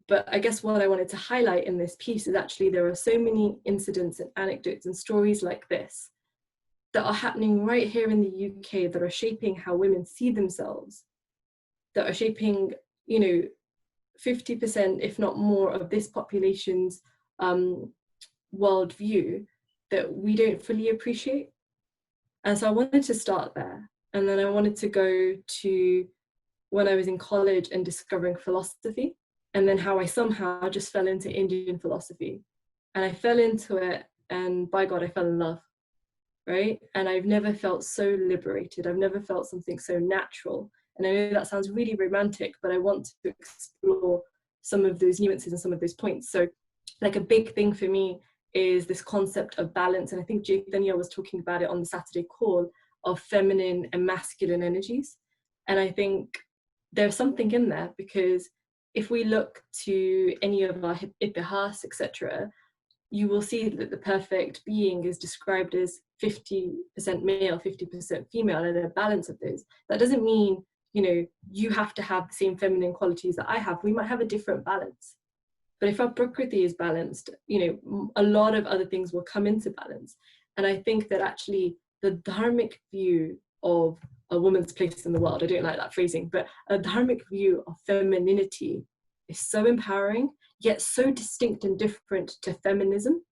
But I guess what I wanted to highlight in this piece is actually there are so many incidents and anecdotes and stories like this that are happening right here in the UK that are shaping how women see themselves, that are shaping, you know, 50%, if not more, of this population's worldview that we don't fully appreciate. And so I wanted to start there. And then I wanted to go to when I was in college and discovering philosophy, and then how I somehow just fell into Indian philosophy. And I fell into it, and by God, I fell in love, right? And I've never felt so liberated. I've never felt something so natural. And I know that sounds really romantic, but I want to explore some of those nuances and some of those points. So like a big thing for me is this concept of balance. And I think Chaitanya was talking about it on the Saturday call, of feminine and masculine energies. And I think there's something in there, because if we look to any of our itihas, etc., you will see that the perfect being is described as 50% male, 50% female, and a balance of those. That doesn't mean, you know, you have to have the same feminine qualities that I have. We might have a different balance. But if our prakriti is balanced, you know, a lot of other things will come into balance. And I think that actually the dharmic view of a woman's place in the world, I don't like that phrasing, but a dharmic view of femininity is so empowering, yet so distinct and different to feminism.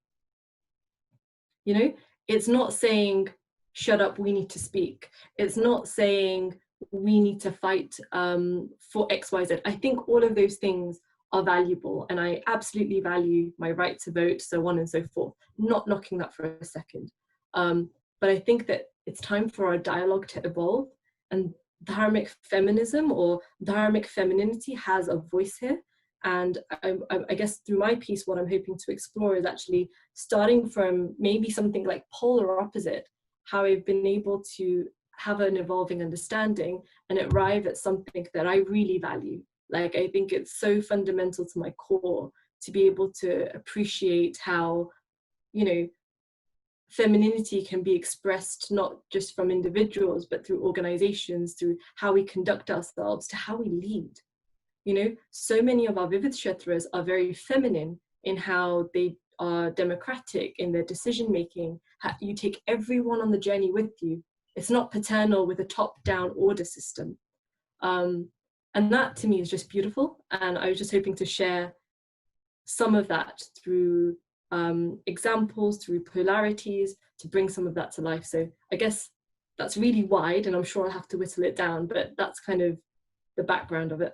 You know, it's not saying, shut up, we need to speak. It's not saying we need to fight for X, Y, Z. I think all of those things are valuable, and I absolutely value my right to vote, so on and so forth. Not knocking that for a second. But I think that it's time for our dialogue to evolve, and dharmic feminism or dharmic femininity has a voice here. And I guess through my piece, what I'm hoping to explore is actually starting from maybe something like polar opposite, how I've been able to have an evolving understanding and arrive at something that I really value. Like, I think it's so fundamental to my core to be able to appreciate how, you know, femininity can be expressed not just from individuals, but through organizations, through how we conduct ourselves, to how we lead. You know, so many of our Vivid Kshetras are very feminine in how they are democratic in their decision making. You take everyone on the journey with you. It's not paternal with a top-down order system. And that to me is just beautiful. And I was just hoping to share some of that through examples, through polarities, to bring some of that to life. So I guess that's really wide, and I'm sure I'll have to whittle it down, but that's kind of the background of it.